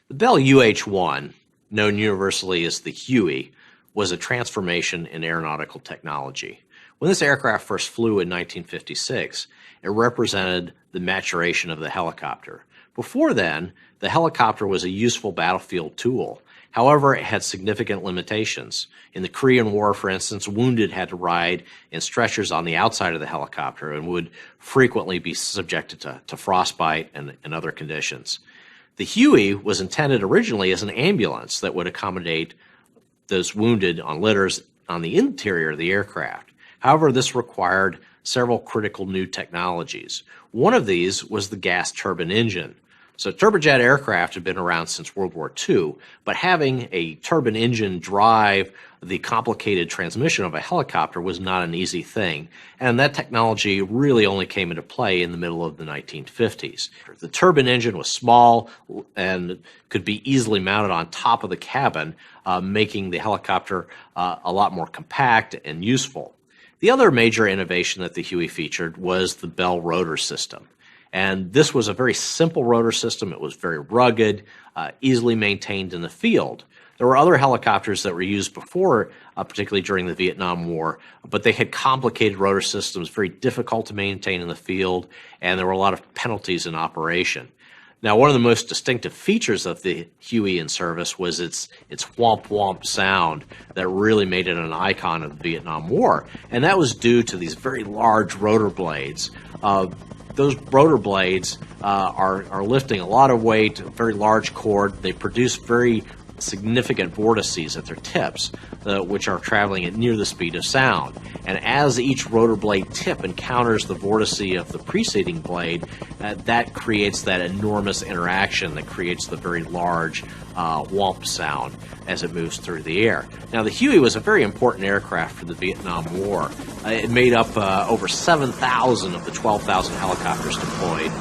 The Bell UH-1, known universally as the Huey, was a transformation in aeronautical technology. When this aircraft first flew in 1956, it represented the maturation of the helicopter. Before then, the helicopter was a useful battlefield tool. However, it had significant limitations. In the Korean War, for instance, wounded had to ride in stretchers on the outside of the helicopter and would frequently be subjected to frostbite and other conditions. The Huey was intended originally as an ambulance that would accommodate those wounded on litters on the interior of the aircraft. However, this required several critical new technologies. One of these was the gas turbine engine. So turbojet aircraft had been around since World War II, but having a turbine engine drive the complicated transmission of a helicopter was not an easy thing, and that technology really only came into play in the middle of the 1950s. The turbine engine was small and could be easily mounted on top of the cabin, making the helicopter a lot more compact and useful. The other major innovation that the Huey featured was the Bell rotor system. And this was a very simple rotor system. It was very rugged, easily maintained in the field. There were other helicopters that were used before, particularly during the Vietnam War, but they had complicated rotor systems, very difficult to maintain in the field, and there were a lot of penalties in operation. Now, one of the most distinctive features of the Huey in service was its whomp whomp sound that really made it an icon of the Vietnam War, and that was due to these very large rotor blades. Those rotor blades are lifting a lot of weight, a very large chord. They produce very significant vortices at their tips, which are traveling at near the speed of sound. And as each rotor blade tip encounters the vortice of the preceding blade, that creates that enormous interaction that creates the very large whomp sound as it moves through the air. Now, the Huey was a very important aircraft for the Vietnam War. It made up over 7,000 of the 12,000 helicopters deployed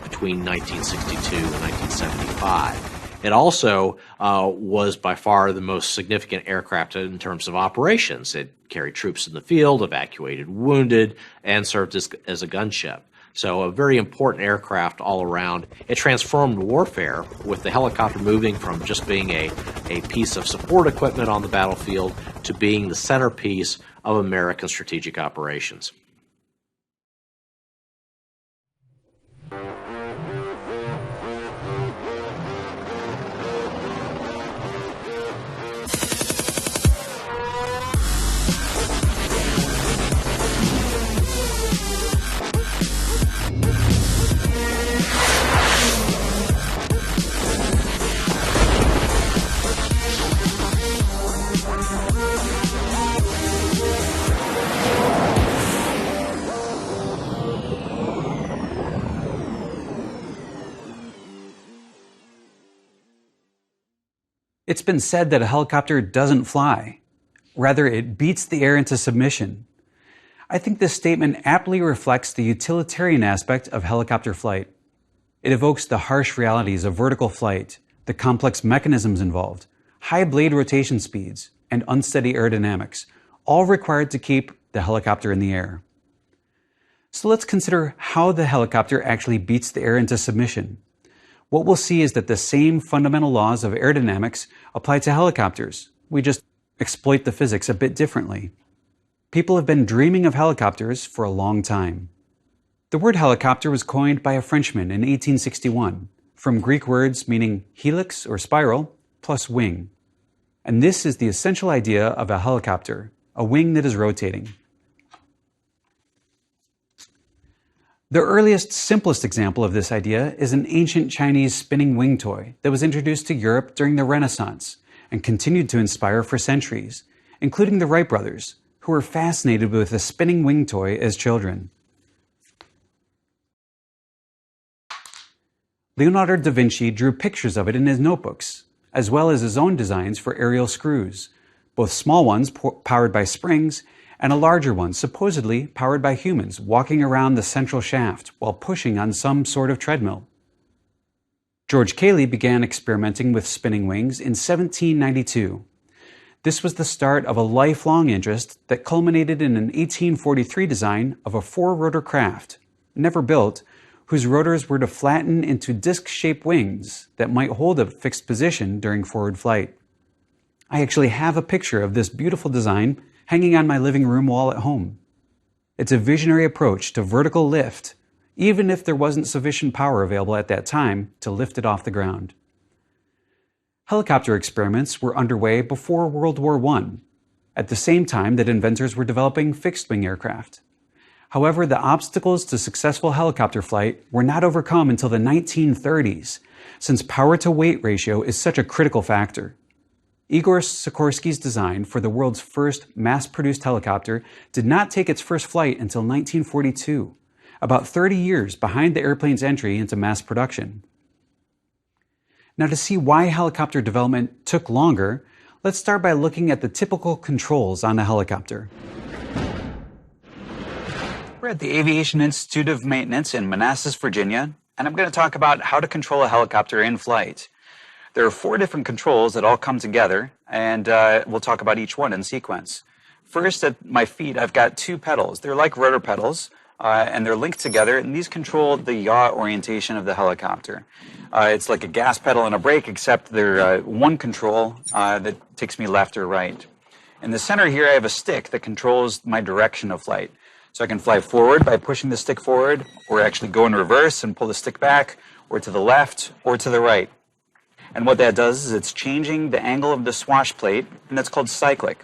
between 1962 and 1975. It also was by far the most significant aircraft in terms of operations. It carried troops in the field, evacuated wounded, and served as a gunship. So a very important aircraft all around. It transformed warfare, with the helicopter moving from just being a piece of support equipment on the battlefield to being the centerpiece of American strategic operations. It's been said that a helicopter doesn't fly. Rather, it beats the air into submission. I think this statement aptly reflects the utilitarian aspect of helicopter flight. It evokes the harsh realities of vertical flight, the complex mechanisms involved, high blade rotation speeds, and unsteady aerodynamics, all required to keep the helicopter in the air. So let's consider how the helicopter actually beats the air into submission. What we'll see is that the same fundamental laws of aerodynamics apply to helicopters. We just exploit the physics a bit differently. People have been dreaming of helicopters for a long time. The word helicopter was coined by a Frenchman in 1861, from Greek words meaning helix or spiral plus wing. And this is the essential idea of a helicopter, a wing that is rotating. The earliest, simplest example of this idea is an ancient Chinese spinning wing toy that was introduced to Europe during the Renaissance and continued to inspire for centuries, including the Wright brothers, who were fascinated with a spinning wing toy as children. Leonardo da Vinci drew pictures of it in his notebooks, as well as his own designs for aerial screws, both small ones powered by springs and a larger one supposedly powered by humans walking around the central shaft while pushing on some sort of treadmill. George Cayley began experimenting with spinning wings in 1792. This was the start of a lifelong interest that culminated in an 1843 design of a four-rotor craft, never built, whose rotors were to flatten into disc-shaped wings that might hold a fixed position during forward flight. I actually have a picture of this beautiful design hanging on my living room wall at home. It's a visionary approach to vertical lift, even if there wasn't sufficient power available at that time to lift it off the ground. Helicopter experiments were underway before World War I, at the same time that inventors were developing fixed-wing aircraft. However, the obstacles to successful helicopter flight were not overcome until the 1930s, since power-to-weight ratio is such a critical factor. Igor Sikorsky's design for the world's first mass-produced helicopter did not take its first flight until 1942, about 30 years behind the airplane's entry into mass production. Now, to see why helicopter development took longer, let's start by looking at the typical controls on a helicopter. We're at the Aviation Institute of Maintenance in Manassas, Virginia, and I'm going to talk about how to control a helicopter in flight. There are 4 different controls that all come together, and we'll talk about each one in sequence. First, at my feet, I've got 2 pedals. They're like rotor pedals, and they're linked together, and these control the yaw orientation of the helicopter. It's like a gas pedal and a brake, except they're one control that takes me left or right. In the center here, I have a stick that controls my direction of flight. So I can fly forward by pushing the stick forward, or actually go in reverse and pull the stick back, or to the left, or to the right. And what that does is it's changing the angle of the swash plate, and that's called cyclic.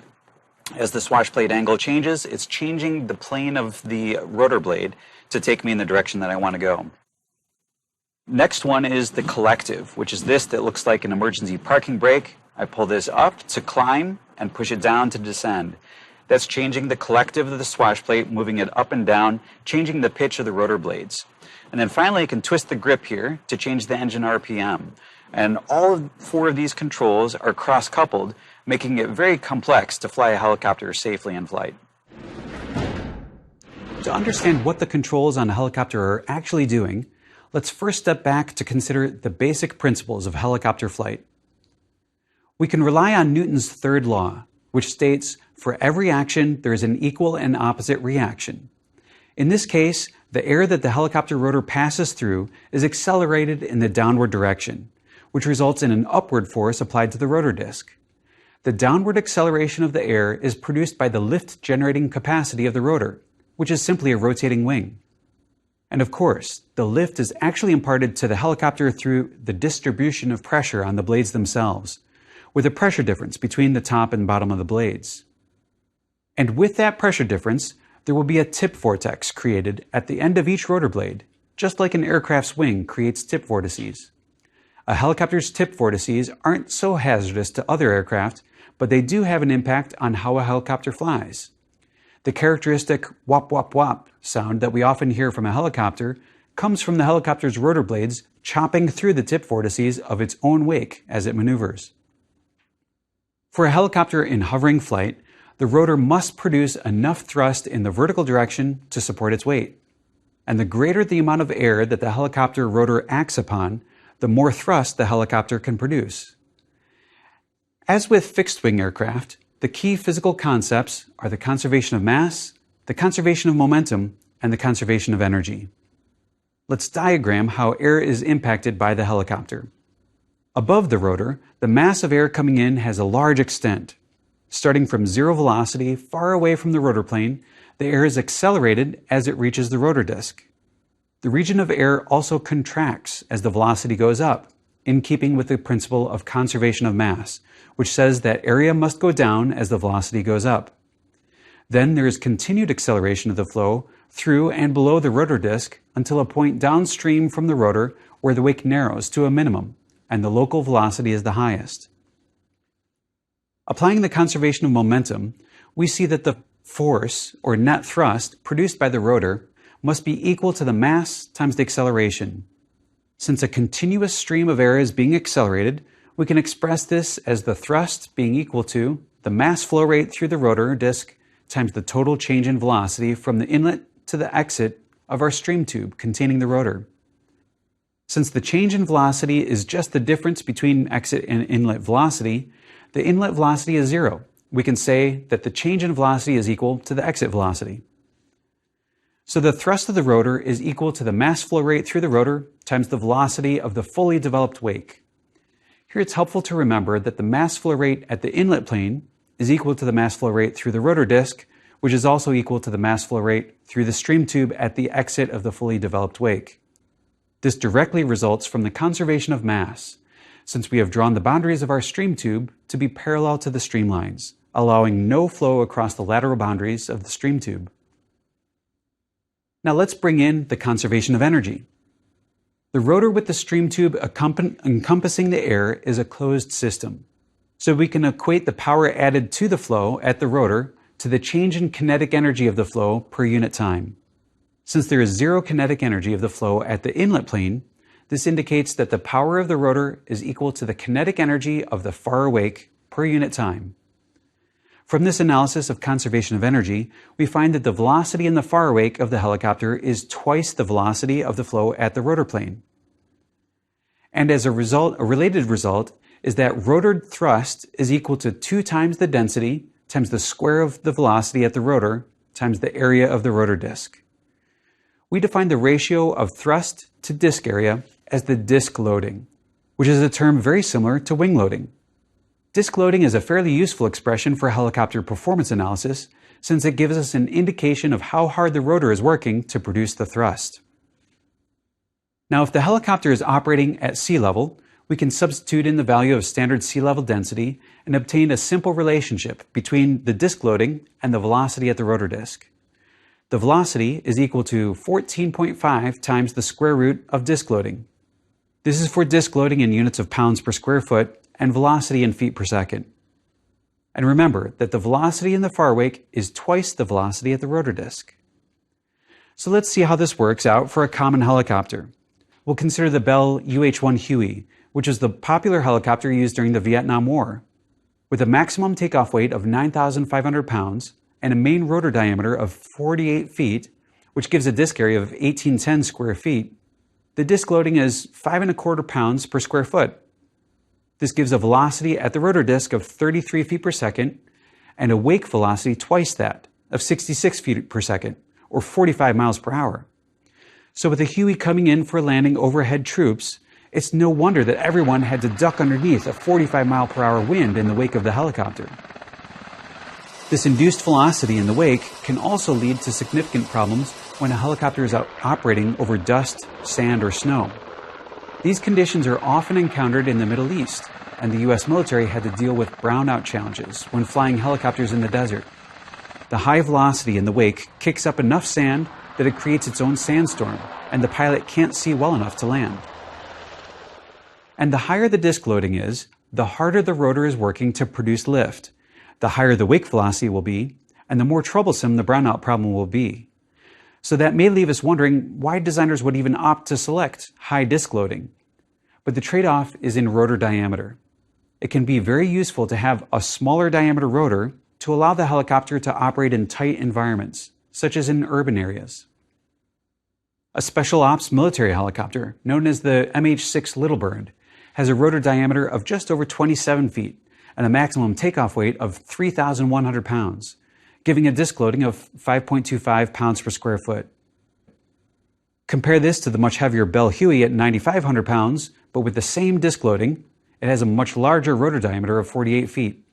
As the swash plate angle changes, it's changing the plane of the rotor blade to take me in the direction that I want to go. Next one is the collective, which is this that looks like an emergency parking brake. I pull this up to climb and push it down to descend. That's changing the collective of the swash plate, moving it up and down, changing the pitch of the rotor blades. And then finally, I can twist the grip here to change the engine RPM. And all 4 of these controls are cross-coupled, making it very complex to fly a helicopter safely in flight. To understand what the controls on a helicopter are actually doing, let's first step back to consider the basic principles of helicopter flight. We can rely on Newton's third law, which states, for every action, there is an equal and opposite reaction. In this case, the air that the helicopter rotor passes through is accelerated in the downward direction, which results in an upward force applied to the rotor disc. The downward acceleration of the air is produced by the lift-generating capacity of the rotor, which is simply a rotating wing. And of course, the lift is actually imparted to the helicopter through the distribution of pressure on the blades themselves, with a pressure difference between the top and bottom of the blades. And with that pressure difference, there will be a tip vortex created at the end of each rotor blade, just like an aircraft's wing creates tip vortices. A helicopter's tip vortices aren't so hazardous to other aircraft, but they do have an impact on how a helicopter flies. The characteristic whop whop whop sound that we often hear from a helicopter comes from the helicopter's rotor blades chopping through the tip vortices of its own wake as it maneuvers. For a helicopter in hovering flight, the rotor must produce enough thrust in the vertical direction to support its weight. And the greater the amount of air that the helicopter rotor acts upon, the more thrust the helicopter can produce. As with fixed-wing aircraft, the key physical concepts are the conservation of mass, the conservation of momentum, and the conservation of energy. Let's diagram how air is impacted by the helicopter. Above the rotor, the mass of air coming in has a large extent. Starting from zero velocity, far away from the rotor plane, the air is accelerated as it reaches the rotor disc. The region of air also contracts as the velocity goes up, in keeping with the principle of conservation of mass, which says that area must go down as the velocity goes up. Then there is continued acceleration of the flow through and below the rotor disc until a point downstream from the rotor where the wake narrows to a minimum and the local velocity is the highest. Applying the conservation of momentum, we see that the force, or net thrust, produced by the rotor must be equal to the mass times the acceleration. Since a continuous stream of air is being accelerated, we can express this as the thrust being equal to the mass flow rate through the rotor disc times the total change in velocity from the inlet to the exit of our stream tube containing the rotor. Since the change in velocity is just the difference between exit and inlet velocity, the inlet velocity is zero. We can say that the change in velocity is equal to the exit velocity. So the thrust of the rotor is equal to the mass flow rate through the rotor times the velocity of the fully developed wake. Here it's helpful to remember that the mass flow rate at the inlet plane is equal to the mass flow rate through the rotor disc, which is also equal to the mass flow rate through the stream tube at the exit of the fully developed wake. This directly results from the conservation of mass, since we have drawn the boundaries of our stream tube to be parallel to the streamlines, allowing no flow across the lateral boundaries of the stream tube. Now let's bring in the conservation of energy. The rotor with the stream tube encompassing the air is a closed system, so we can equate the power added to the flow at the rotor to the change in kinetic energy of the flow per unit time. Since there is zero kinetic energy of the flow at the inlet plane, this indicates that the power of the rotor is equal to the kinetic energy of the far wake per unit time. From this analysis of conservation of energy, we find that the velocity in the far wake of the helicopter is twice the velocity of the flow at the rotor plane. And as a result, a related result is that rotor thrust is equal to 2 times the density times the square of the velocity at the rotor times the area of the rotor disc. We define the ratio of thrust to disc area as the disc loading, which is a term very similar to wing loading. Disc loading is a fairly useful expression for helicopter performance analysis since it gives us an indication of how hard the rotor is working to produce the thrust. Now, if the helicopter is operating at sea level, we can substitute in the value of standard sea level density and obtain a simple relationship between the disc loading and the velocity at the rotor disc. The velocity is equal to 14.5 times the square root of disc loading. This is for disc loading in units of pounds per square foot and velocity in feet per second. And remember that the velocity in the far wake is twice the velocity at the rotor disc. So let's see how this works out for a common helicopter. We'll consider the Bell UH-1 Huey, which is the popular helicopter used during the Vietnam War. With a maximum takeoff weight of 9,500 pounds and a main rotor diameter of 48 feet, which gives a disc area of 1810 square feet, the disc loading is 5.25 pounds per square foot. This gives a velocity at the rotor disc of 33 feet per second and a wake velocity twice that of 66 feet per second, or 45 miles per hour. So with the Huey coming in for landing overhead troops, it's no wonder that everyone had to duck underneath a 45 mile per hour wind in the wake of the helicopter. This induced velocity in the wake can also lead to significant problems when a helicopter is operating over dust, sand, or snow. These conditions are often encountered in the Middle East, and the U.S. military had to deal with brownout challenges when flying helicopters in the desert. The high velocity in the wake kicks up enough sand that it creates its own sandstorm, and the pilot can't see well enough to land. And the higher the disc loading is, the harder the rotor is working to produce lift, the higher the wake velocity will be, and the more troublesome the brownout problem will be. So that may leave us wondering why designers would even opt to select high disc loading. But the trade-off is in rotor diameter. It can be very useful to have a smaller diameter rotor to allow the helicopter to operate in tight environments, such as in urban areas. A special ops military helicopter, known as the MH-6 Little Bird, has a rotor diameter of just over 27 feet and a maximum takeoff weight of 3,100 pounds, giving a disc loading of 5.25 pounds per square foot. Compare this to the much heavier Bell Huey at 9,500 pounds, but with the same disc loading, it has a much larger rotor diameter of 48 feet.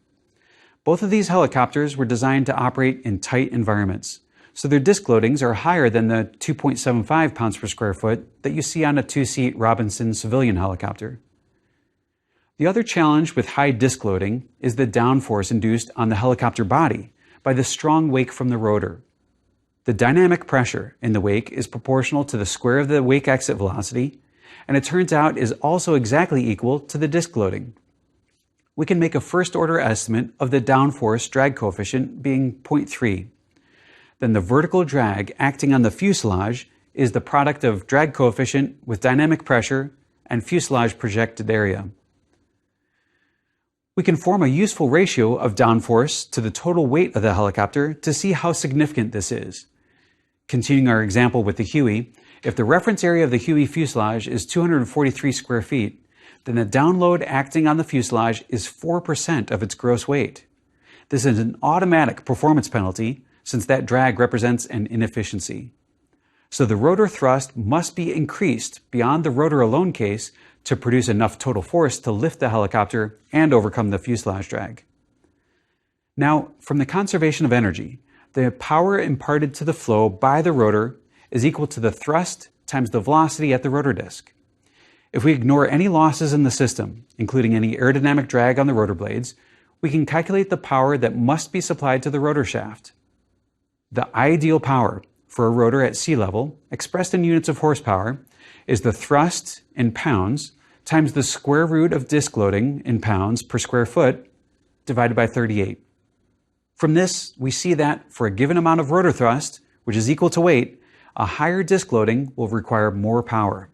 Both of these helicopters were designed to operate in tight environments, so their disc loadings are higher than the 2.75 pounds per square foot that you see on a 2-seat Robinson civilian helicopter. The other challenge with high disc loading is the downforce induced on the helicopter body by the strong wake from the rotor. The dynamic pressure in the wake is proportional to the square of the wake exit velocity, and it turns out is also exactly equal to the disc loading. We can make a first-order estimate of the downforce drag coefficient being 0.3. Then the vertical drag acting on the fuselage is the product of drag coefficient with dynamic pressure and fuselage projected area. We can form a useful ratio of downforce to the total weight of the helicopter to see how significant this is. Continuing our example with the Huey, if the reference area of the Huey fuselage is 243 square feet, then the download acting on the fuselage is 4% of its gross weight. This is an automatic performance penalty since that drag represents an inefficiency. So the rotor thrust must be increased beyond the rotor alone case to produce enough total force to lift the helicopter and overcome the fuselage drag. Now, from the conservation of energy, the power imparted to the flow by the rotor is equal to the thrust times the velocity at the rotor disc. If we ignore any losses in the system, including any aerodynamic drag on the rotor blades, we can calculate the power that must be supplied to the rotor shaft. The ideal power for a rotor at sea level, expressed in units of horsepower, is the thrust in pounds times the square root of disc loading in pounds per square foot divided by 38. From this, we see that for a given amount of rotor thrust, which is equal to weight, a higher disc loading will require more power.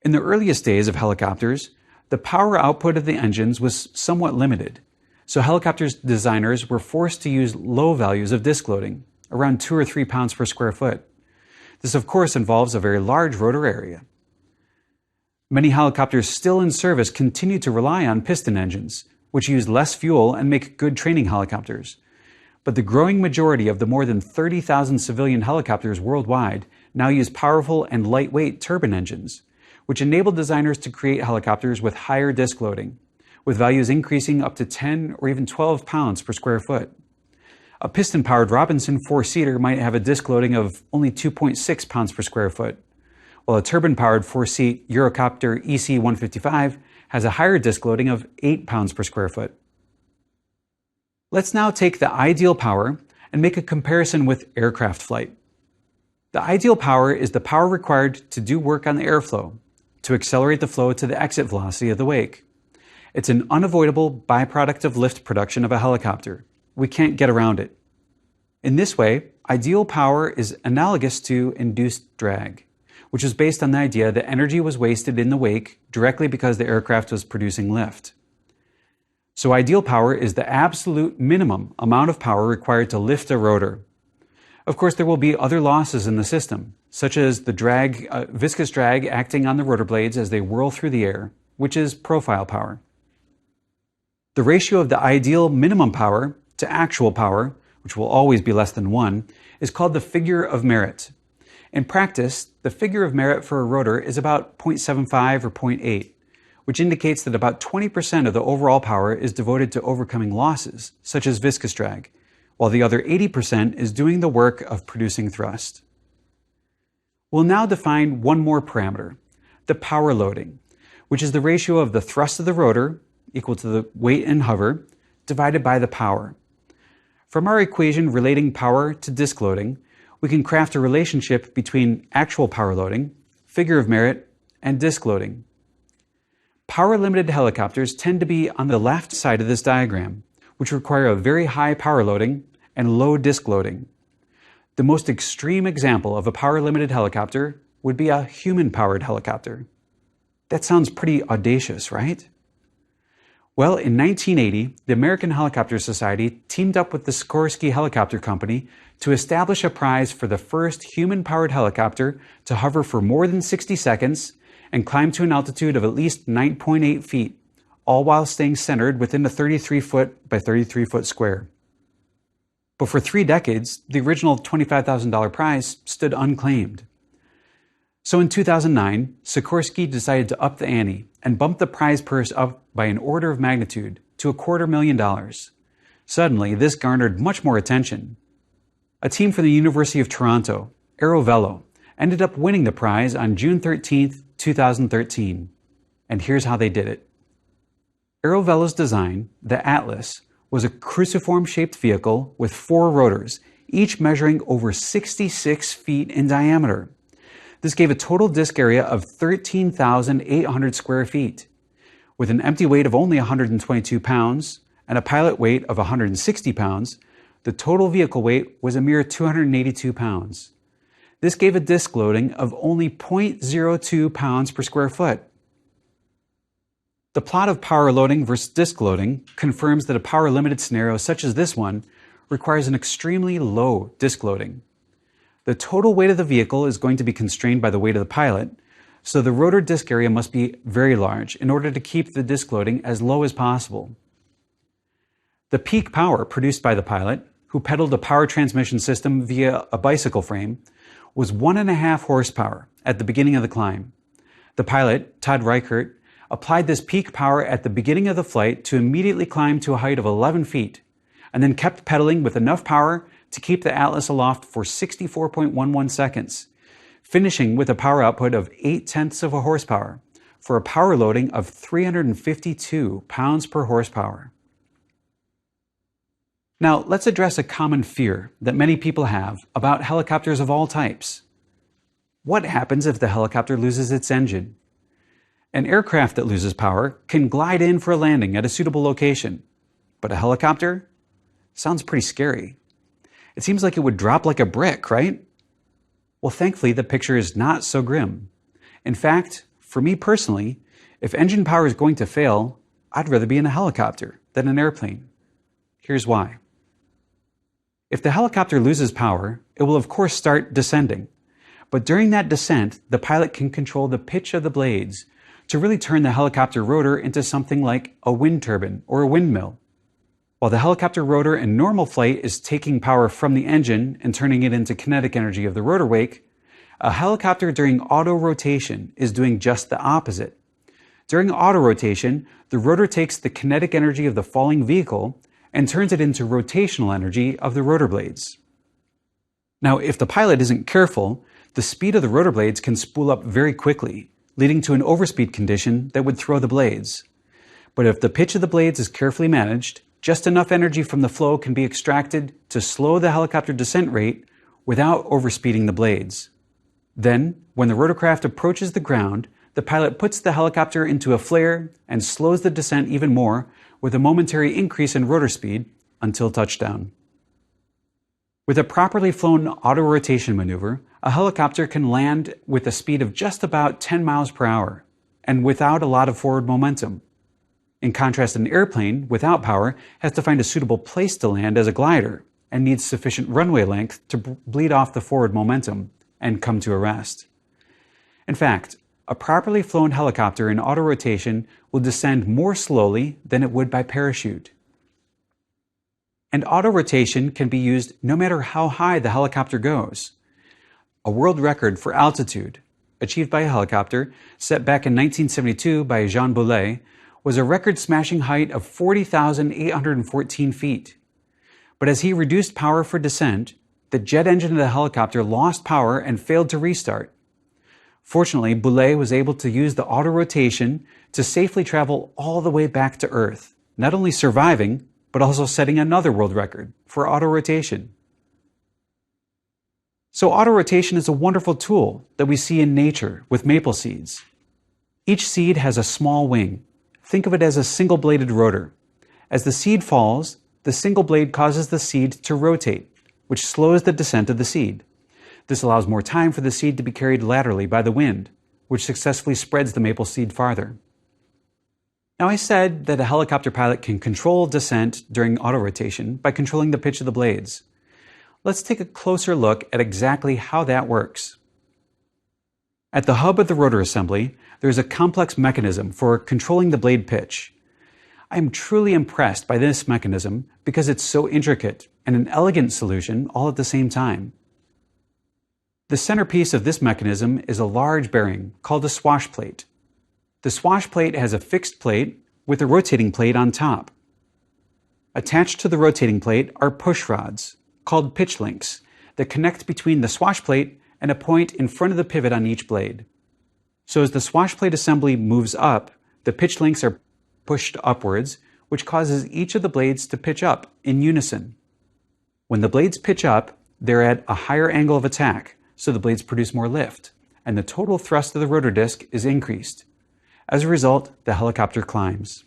In the earliest days of helicopters, the power output of the engines was somewhat limited, so helicopters designers were forced to use low values of disc loading, around 2 or 3 pounds per square foot. This, of course, involves a very large rotor area. Many helicopters still in service continue to rely on piston engines, which use less fuel and make good training helicopters. But the growing majority of the more than 30,000 civilian helicopters worldwide now use powerful and lightweight turbine engines, which enable designers to create helicopters with higher disc loading, with values increasing up to 10 or even 12 pounds per square foot. A piston-powered Robinson four-seater might have a disc loading of only 2.6 pounds per square foot, while a turbine-powered four-seat Eurocopter EC-155 has a higher disc loading of 8 pounds per square foot. Let's now take the ideal power and make a comparison with aircraft flight. The ideal power is the power required to do work on the airflow, to accelerate the flow to the exit velocity of the wake. It's an unavoidable byproduct of lift production of a helicopter. We can't get around it. In this way, ideal power is analogous to induced drag, which is based on the idea that energy was wasted in the wake directly because the aircraft was producing lift. So ideal power is the absolute minimum amount of power required to lift a rotor. Of course, there will be other losses in the system, such as the drag, viscous drag acting on the rotor blades as they whirl through the air, which is profile power. The ratio of the ideal minimum power to actual power, which will always be less than 1, is called the figure of merit. In practice, the figure of merit for a rotor is about 0.75 or 0.8, which indicates that about 20% of the overall power is devoted to overcoming losses, such as viscous drag, while the other 80% is doing the work of producing thrust. We'll now define one more parameter, the power loading, which is the ratio of the thrust of the rotor, equal to the weight and hover, divided by the power. From our equation relating power to disc loading, we can craft a relationship between actual power loading, figure of merit, and disc loading. Power-limited helicopters tend to be on the left side of this diagram, which require a very high power loading and low disc loading. The most extreme example of a power-limited helicopter would be a human-powered helicopter. That sounds pretty audacious, right? Well, in 1980, the American Helicopter Society teamed up with the Sikorsky Helicopter Company to establish a prize for the first human-powered helicopter to hover for more than 60 seconds and climb to an altitude of at least 9.8 feet, all while staying centered within a 33-foot by 33-foot square. But for 3 decades, the original $25,000 prize stood unclaimed. So in 2009, Sikorsky decided to up the ante and bump the prize purse up by an order of magnitude to $250,000. Suddenly, this garnered much more attention. A team from the University of Toronto, Aerovelo, ended up winning the prize on June 13, 2013. And here's how they did it. Aerovelo's design, the Atlas, was a cruciform-shaped vehicle with 4 rotors, each measuring over 66 feet in diameter. This gave a total disc area of 13,800 square feet. With an empty weight of only 122 pounds and a pilot weight of 160 pounds, the total vehicle weight was a mere 282 pounds. This gave a disc loading of only 0.02 pounds per square foot. The plot of power loading versus disc loading confirms that a power-limited scenario such as this one requires an extremely low disc loading. The total weight of the vehicle is going to be constrained by the weight of the pilot, so the rotor disc area must be very large in order to keep the disc loading as low as possible. The peak power produced by the pilot, who pedaled a power transmission system via a bicycle frame, was 1.5 horsepower at the beginning of the climb. The pilot, Todd Reichert, applied this peak power at the beginning of the flight to immediately climb to a height of 11 feet, and then kept pedaling with enough power to keep the Atlas aloft for 64.11 seconds, finishing with a power output of 0.8 of a horsepower for a power loading of 352 pounds per horsepower. Now, let's address a common fear that many people have about helicopters of all types. What happens if the helicopter loses its engine? An aircraft that loses power can glide in for a landing at a suitable location, but a helicopter? Sounds pretty scary. It seems like it would drop like a brick, right? Well, thankfully, the picture is not so grim. In fact, for me personally, if engine power is going to fail, I'd rather be in a helicopter than an airplane. Here's why. If the helicopter loses power, it will of course start descending. But during that descent, the pilot can control the pitch of the blades to really turn the helicopter rotor into something like a wind turbine or a windmill. While the helicopter rotor in normal flight is taking power from the engine and turning it into kinetic energy of the rotor wake, a helicopter during auto-rotation is doing just the opposite. During auto-rotation, the rotor takes the kinetic energy of the falling vehicle and turns it into rotational energy of the rotor blades. Now, if the pilot isn't careful, the speed of the rotor blades can spool up very quickly, leading to an overspeed condition that would throw the blades. But if the pitch of the blades is carefully managed, just enough energy from the flow can be extracted to slow the helicopter descent rate without overspeeding the blades. Then, when the rotorcraft approaches the ground, the pilot puts the helicopter into a flare and slows the descent even more with a momentary increase in rotor speed until touchdown. With a properly flown auto-rotation maneuver, a helicopter can land with a speed of just about 10 miles per hour and without a lot of forward momentum. In contrast, an airplane without power has to find a suitable place to land as a glider and needs sufficient runway length to bleed off the forward momentum and come to a rest. In fact, a properly flown helicopter in auto-rotation will descend more slowly than it would by parachute. And auto-rotation can be used no matter how high the helicopter goes. A world record for altitude, achieved by a helicopter, set back in 1972 by Jean Boulet, was a record-smashing height of 40,814 feet. But as he reduced power for descent, the jet engine of the helicopter lost power and failed to restart. Fortunately, Boulet was able to use the auto-rotation to safely travel all the way back to Earth, not only surviving, but also setting another world record for auto-rotation. So auto-rotation is a wonderful tool that we see in nature with maple seeds. Each seed has a small wing. Think of it as a single-bladed rotor. As the seed falls, the single blade causes the seed to rotate, which slows the descent of the seed. This allows more time for the seed to be carried laterally by the wind, which successfully spreads the maple seed farther. Now, I said that a helicopter pilot can control descent during auto-rotation by controlling the pitch of the blades. Let's take a closer look at exactly how that works. At the hub of the rotor assembly, there is a complex mechanism for controlling the blade pitch. I am truly impressed by this mechanism because it's so intricate and an elegant solution all at the same time. The centerpiece of this mechanism is a large bearing called a swash plate. The swash plate has a fixed plate with a rotating plate on top. Attached to the rotating plate are push rods, called pitch links, that connect between the swash plate and a point in front of the pivot on each blade. So as the swash plate assembly moves up, the pitch links are pushed upwards, which causes each of the blades to pitch up in unison. When the blades pitch up, they're at a higher angle of attack, so the blades produce more lift, and the total thrust of the rotor disc is increased. As a result, the helicopter climbs.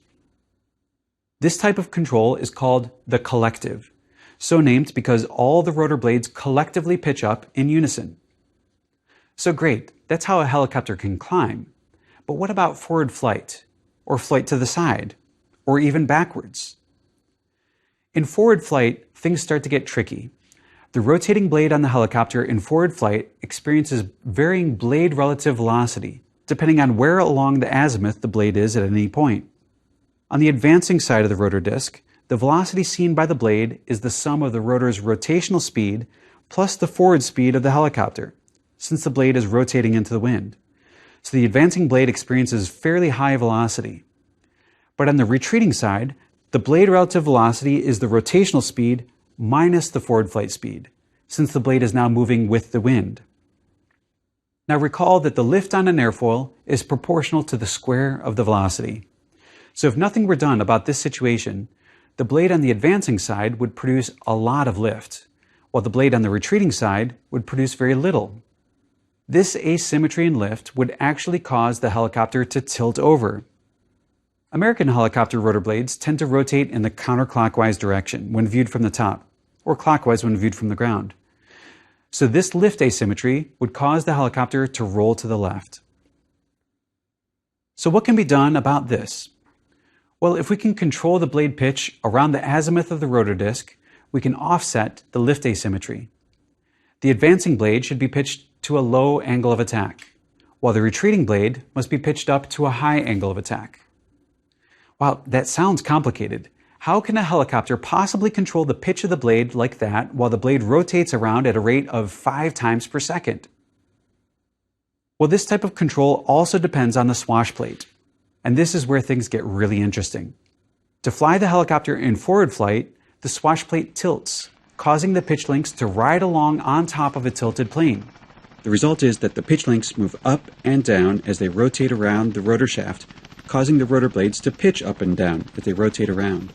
This type of control is called the collective, so named because all the rotor blades collectively pitch up in unison. So great, that's how a helicopter can climb. But what about forward flight, or flight to the side, or even backwards? In forward flight, things start to get tricky. The rotating blade on the helicopter in forward flight experiences varying blade relative velocity, depending on where along the azimuth the blade is at any point. On the advancing side of the rotor disc, the velocity seen by the blade is the sum of the rotor's rotational speed plus the forward speed of the helicopter, since the blade is rotating into the wind. So the advancing blade experiences fairly high velocity. But on the retreating side, the blade relative velocity is the rotational speed minus the forward flight speed, since the blade is now moving with the wind. Now recall that the lift on an airfoil is proportional to the square of the velocity. So if nothing were done about this situation, the blade on the advancing side would produce a lot of lift, while the blade on the retreating side would produce very little. This asymmetry in lift would actually cause the helicopter to tilt over. American helicopter rotor blades tend to rotate in the counterclockwise direction when viewed from the top, or clockwise when viewed from the ground. So this lift asymmetry would cause the helicopter to roll to the left. So what can be done about this? Well, if we can control the blade pitch around the azimuth of the rotor disc, we can offset the lift asymmetry. The advancing blade should be pitched to a low angle of attack, while the retreating blade must be pitched up to a high angle of attack. Wow, that sounds complicated. How can a helicopter possibly control the pitch of the blade like that while the blade rotates around at a rate of 5 times per second? Well, this type of control also depends on the swash plate, and this is where things get really interesting. To fly the helicopter in forward flight, the swash plate tilts, causing the pitch links to ride along on top of a tilted plane. The result is that the pitch links move up and down as they rotate around the rotor shaft, causing the rotor blades to pitch up and down as they rotate around.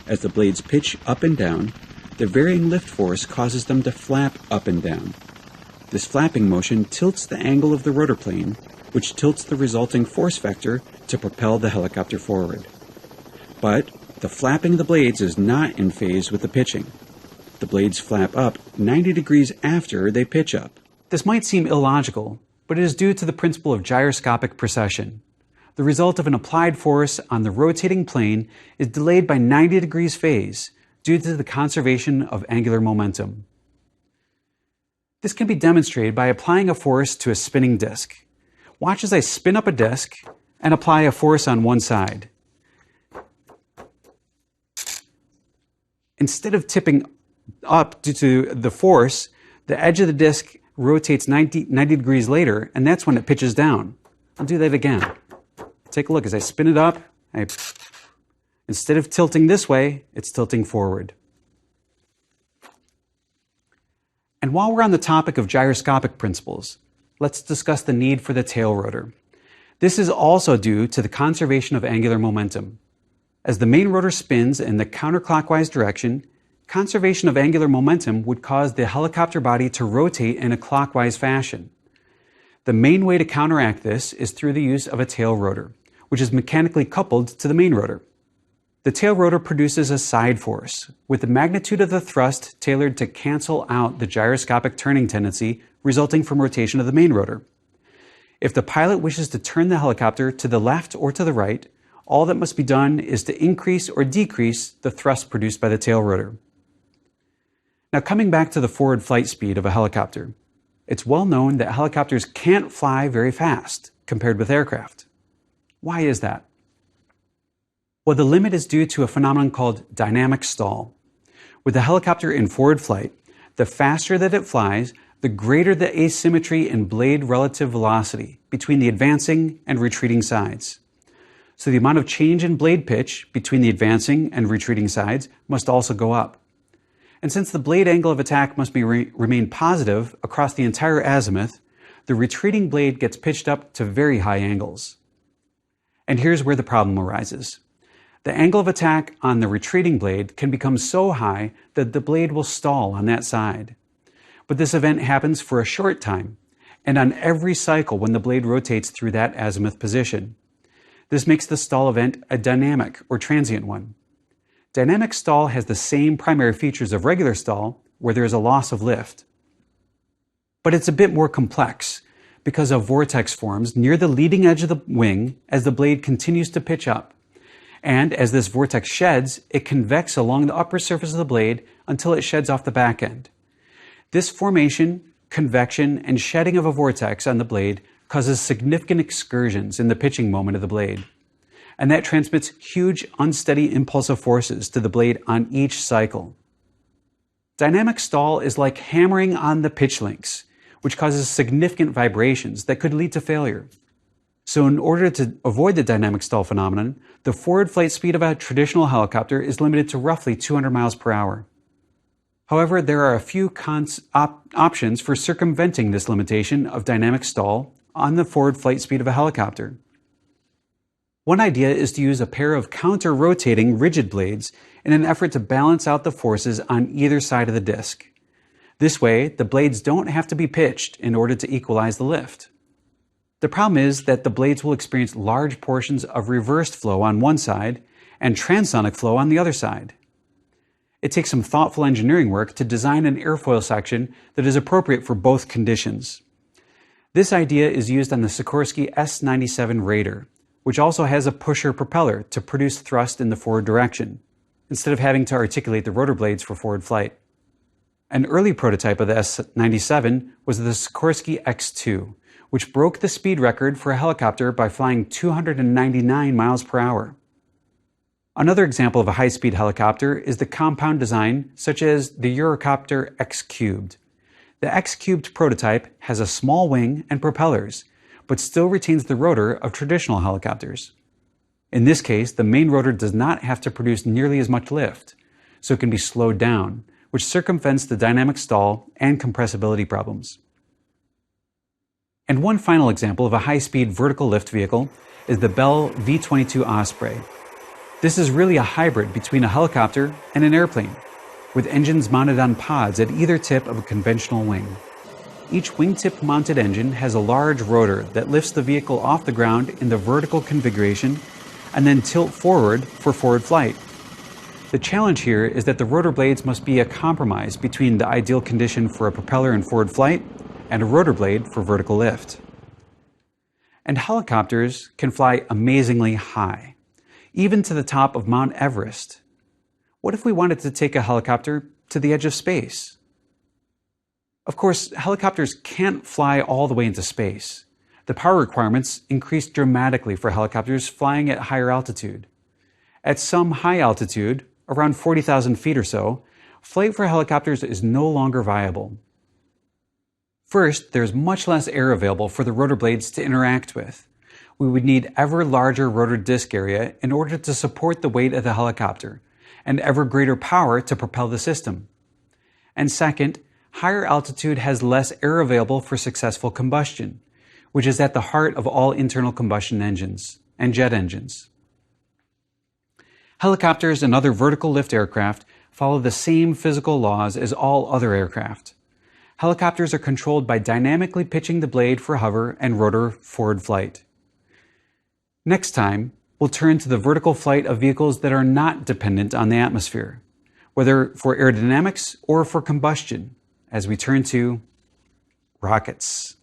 As the blades pitch up and down, the varying lift force causes them to flap up and down. This flapping motion tilts the angle of the rotor plane, which tilts the resulting force vector to propel the helicopter forward. But the flapping of the blades is not in phase with the pitching. The blades flap up 90 degrees after they pitch up. This might seem illogical, but it is due to the principle of gyroscopic precession. The result of an applied force on the rotating plane is delayed by 90 degrees phase due to the conservation of angular momentum. This can be demonstrated by applying a force to a spinning disc. Watch as I spin up a disc and apply a force on one side. Instead of tipping up due to the force, the edge of the disc rotates 90 degrees later, and that's when it pitches down. I'll do that again. Take a look as I spin it up. Instead of tilting this way, it's tilting forward. And while we're on the topic of gyroscopic principles, let's discuss the need for the tail rotor. This is also due to the conservation of angular momentum. As the main rotor spins in the counterclockwise direction, conservation of angular momentum would cause the helicopter body to rotate in a clockwise fashion. The main way to counteract this is through the use of a tail rotor, which is mechanically coupled to the main rotor. The tail rotor produces a side force, with the magnitude of the thrust tailored to cancel out the gyroscopic turning tendency resulting from rotation of the main rotor. If the pilot wishes to turn the helicopter to the left or to the right, all that must be done is to increase or decrease the thrust produced by the tail rotor. Now, coming back to the forward flight speed of a helicopter, it's well known that helicopters can't fly very fast compared with aircraft. Why is that? Well, the limit is due to a phenomenon called dynamic stall. With the helicopter in forward flight, the faster that it flies, the greater the asymmetry in blade relative velocity between the advancing and retreating sides. So the amount of change in blade pitch between the advancing and retreating sides must also go up. And since the blade angle of attack must remain positive across the entire azimuth, the retreating blade gets pitched up to very high angles. And here's where the problem arises. The angle of attack on the retreating blade can become so high that the blade will stall on that side. But this event happens for a short time, and on every cycle when the blade rotates through that azimuth position. This makes the stall event a dynamic or transient one. Dynamic stall has the same primary features of regular stall, where there is a loss of lift. But it's a bit more complex, because a vortex forms near the leading edge of the wing as the blade continues to pitch up. And as this vortex sheds, it convects along the upper surface of the blade until it sheds off the back end. This formation, convection, and shedding of a vortex on the blade causes significant excursions in the pitching moment of the blade. And that transmits huge unsteady impulsive forces to the blade on each cycle. Dynamic stall is like hammering on the pitch links, which causes significant vibrations that could lead to failure. So in order to avoid the dynamic stall phenomenon, the forward flight speed of a traditional helicopter is limited to roughly 200 miles per hour. However, there are a few options for circumventing this limitation of dynamic stall on the forward flight speed of a helicopter. One idea is to use a pair of counter-rotating rigid blades in an effort to balance out the forces on either side of the disc. This way, the blades don't have to be pitched in order to equalize the lift. The problem is that the blades will experience large portions of reversed flow on one side and transonic flow on the other side. It takes some thoughtful engineering work to design an airfoil section that is appropriate for both conditions. This idea is used on the Sikorsky S-97 Raider, which also has a pusher propeller to produce thrust in the forward direction, instead of having to articulate the rotor blades for forward flight. An early prototype of the S-97 was the Sikorsky X-2, which broke the speed record for a helicopter by flying 299 miles per hour. Another example of a high-speed helicopter is the compound design, such as the Eurocopter X-Cubed. The X-Cubed prototype has a small wing and propellers, but still retains the rotor of traditional helicopters. In this case, the main rotor does not have to produce nearly as much lift, so it can be slowed down, which circumvents the dynamic stall and compressibility problems. And one final example of a high-speed vertical lift vehicle is the Bell V-22 Osprey. This is really a hybrid between a helicopter and an airplane, with engines mounted on pods at either tip of a conventional wing. Each wingtip-mounted engine has a large rotor that lifts the vehicle off the ground in the vertical configuration and then tilt forward for forward flight. The challenge here is that the rotor blades must be a compromise between the ideal condition for a propeller in forward flight and a rotor blade for vertical lift. And helicopters can fly amazingly high, even to the top of Mount Everest. What if we wanted to take a helicopter to the edge of space? Of course, helicopters can't fly all the way into space. The power requirements increase dramatically for helicopters flying at higher altitude. At some high altitude, around 40,000 feet or so, flight for helicopters is no longer viable. First, there's much less air available for the rotor blades to interact with. We would need ever larger rotor disc area in order to support the weight of the helicopter, and ever greater power to propel the system. And second, higher altitude has less air available for successful combustion, which is at the heart of all internal combustion engines and jet engines. Helicopters and other vertical lift aircraft follow the same physical laws as all other aircraft. Helicopters are controlled by dynamically pitching the blade for hover and rotor forward flight. Next time, we'll turn to the vertical flight of vehicles that are not dependent on the atmosphere, whether for aerodynamics or for combustion, as we turn to rockets.